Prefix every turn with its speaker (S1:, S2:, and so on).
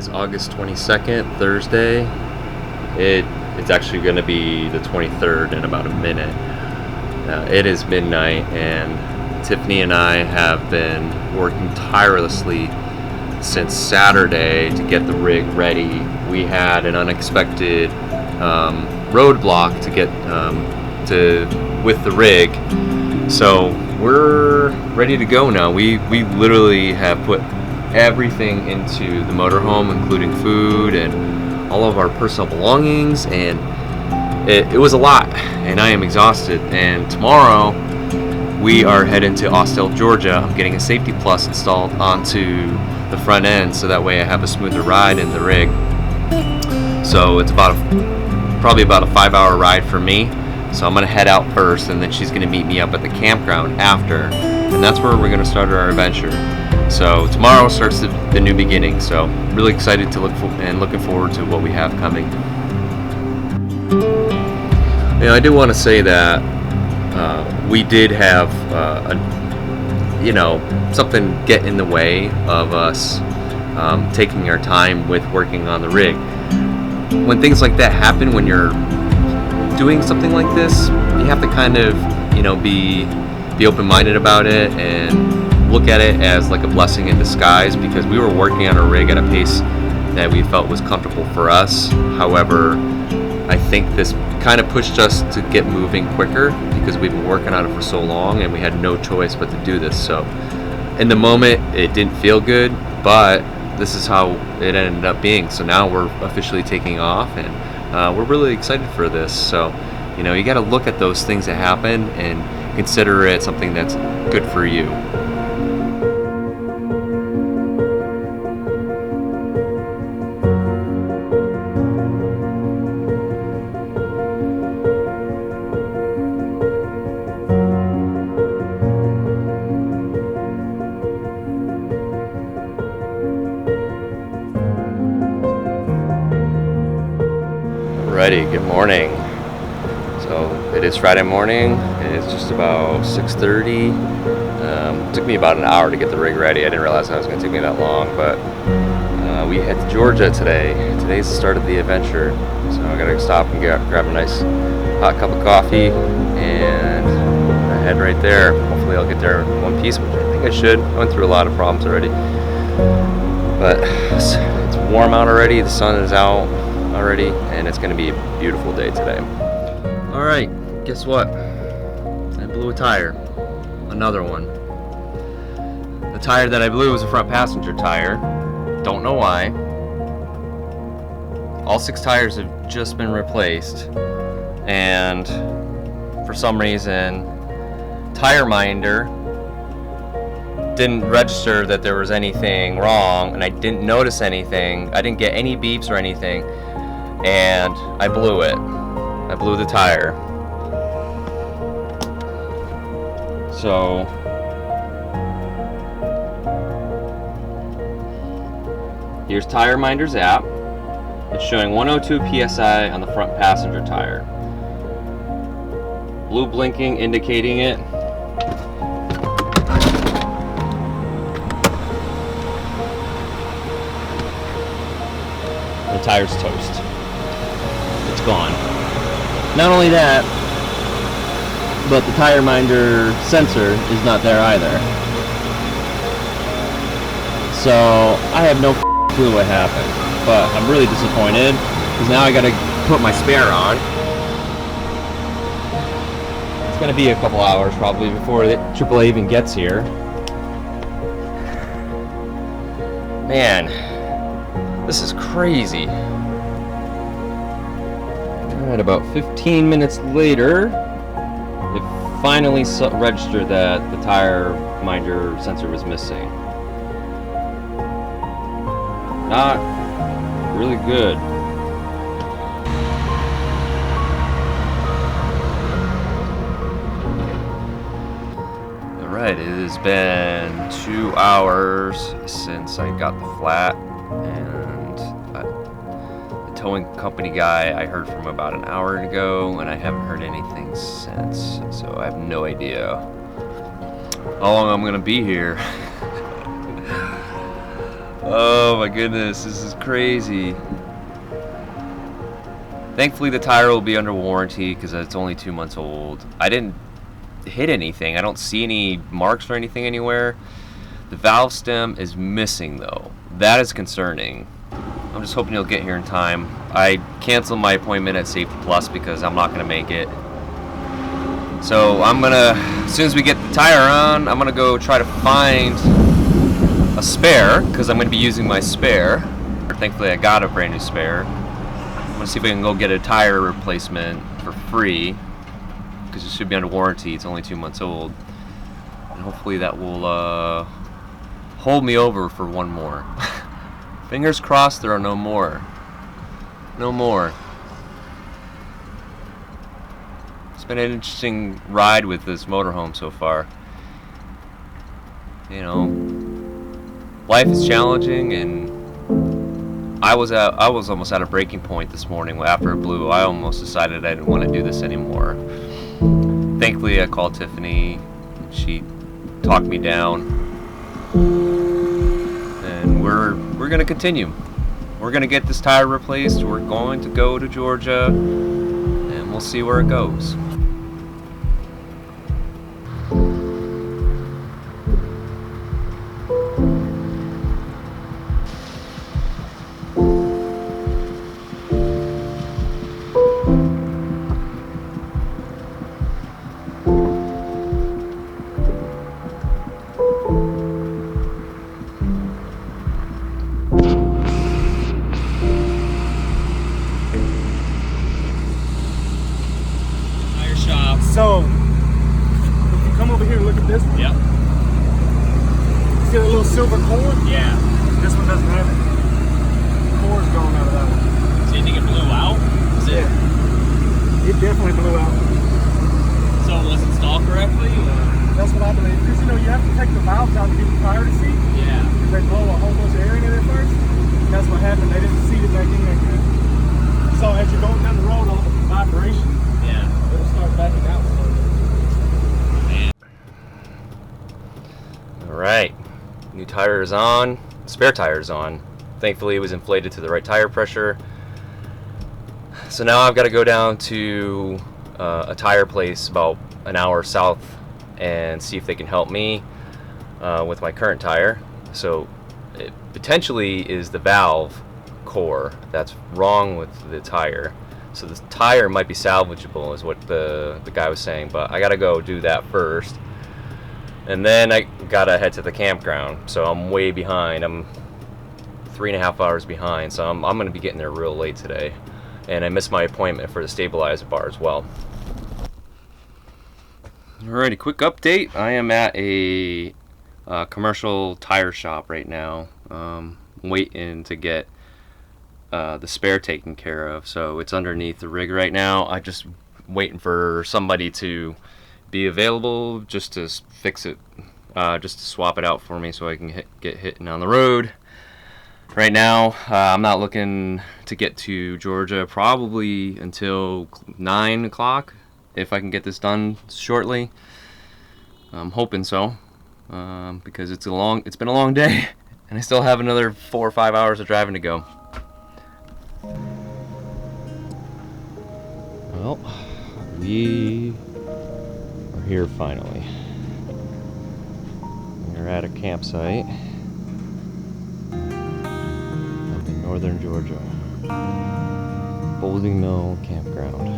S1: is August 22nd, Thursday. It's actually going to be the 23rd in about a minute. It is midnight, and Tiffany and I have been working tirelessly since Saturday to get the rig ready. We had an unexpected roadblock to get with the rig, so we're ready to go now. We literally have put everything into the motorhome, including food and all of our personal belongings, and it was a lot, and I am exhausted. And tomorrow we are heading to Austell, Georgia. I'm getting a safety plus installed onto the front end, so that way I have a smoother ride in the rig. So it's probably about a 5-hour ride for me. So I'm gonna head out first, and then she's gonna meet me up at the campground after, and that's where we're gonna start our adventure. So tomorrow starts the new beginning. So really excited to looking forward to what we have coming. I do want to say that we did have something get in the way of us taking our time with working on the rig. When things like that happen, when you're doing something like this, you have to kind of be open-minded about it and look at it as like a blessing in disguise, because we were working on a rig at a pace that we felt was comfortable for us. However, I think this kind of pushed us to get moving quicker because we've been working on it for so long, and we had no choice but to do this. So in the moment it didn't feel good, but this is how it ended up being. So now we're officially taking off, and we're really excited for this. So you got to look at those things that happen and consider it something that's good for you. Alrighty, good morning. So it is Friday morning. It's just about 6:30. It took me about an hour to get the rig ready. I didn't realize it was going to take me that long, but we head to Georgia today. Today's the start of the adventure. So I gotta stop and grab a nice hot cup of coffee, and I head right there. Hopefully I'll get there in one piece, which I think I should. I went through a lot of problems already, but it's warm out already. The sun is out already, and it's going to be a beautiful day today. All right, guess what? I blew a tire. Another one. The tire that I blew was a front passenger tire. Don't know why. All 6 tires have just been replaced, and for some reason Tire Minder didn't register that there was anything wrong, and I didn't notice anything. I didn't get any beeps or anything, and I blew it. I blew the tire. So here's Tire Minder's app. It's showing 102 PSI on the front passenger tire. Blue blinking indicating it. The tire's toast. It's gone. Not only that, but the Tire Minder sensor is not there either. So I have no clue what happened, but I'm really disappointed because now I gotta put my spare on. It's gonna be a couple hours probably before the AAA even gets here. Man, this is crazy. Alright, about 15 minutes later, it finally registered that the Tire Minder sensor was missing. Not really good. Alright, it has been 2 hours since I got the flat, and the towing company guy I heard from about an hour ago, and I haven't heard anything since, so I have no idea how long I'm gonna be here. Oh my goodness, this is crazy. Thankfully the tire will be under warranty because it's only 2 months old. I didn't hit anything. I don't see any marks or anything anywhere. The valve stem is missing though. That is concerning. I'm just hoping you'll get here in time. I canceled my appointment at Safety Plus because I'm not gonna make it. So I'm gonna, as soon as we get the tire on, I'm gonna go try to find a spare because I'm gonna be using my spare. Thankfully I got a brand new spare. I'm gonna see if we can go get a tire replacement for free because it should be under warranty. It's only 2 months old, and hopefully that will hold me over for one more. Fingers crossed there are no more. No more. It's been an interesting ride with this motorhome so far. You know, life is challenging, and I was almost at a breaking point this morning after it blew. I almost decided I didn't want to do this anymore. Thankfully, I called Tiffany. She talked me down, and we're gonna continue. We're gonna get this tire replaced. We're going to go to Georgia, and we'll see where it goes.
S2: So, if you come over here and look at this one.
S3: Yep.
S2: See that little silver cord?
S3: Yeah.
S2: This one doesn't have it. The cord's gone out of that one.
S3: So you think it blew out?
S2: It definitely blew out.
S3: So it was installed correctly? Or?
S2: That's what I believe. Because, you know, you have to take the valves out to get the tire to seat.
S3: Yeah.
S2: Because they blow a whole bunch of air in there first. And that's what happened. They didn't seat it back in there good. So as you're going down the road, all the vibration, it'll start backing out.
S1: Alright, new tire is on, spare tire is on. Thankfully it was inflated to the right tire pressure. So now I've got to go down to a tire place about an hour south and see if they can help me with my current tire. So it potentially is the valve core that's wrong with the tire. So the tire might be salvageable is what the guy was saying, but I gotta go do that first. And then I gotta head to the campground, so I'm way behind. I'm 3.5 hours behind, so I'm gonna be getting there real late today. And I missed my appointment for the stabilizer bar as well. Alrighty, quick update. I am at a commercial tire shop right now, waiting to get the spare taken care of. So it's underneath the rig right now. I just waiting for somebody to be available just to fix it, just to swap it out for me so I can get hitting on the road. Right now, I'm not looking to get to Georgia probably until 9 o'clock if I can get this done shortly. I'm hoping so, because it's been a long day, and I still have another 4 or 5 hours of driving to go. Well, we are here finally. We're at a campsite up in northern Georgia. Boulding Mill Campground.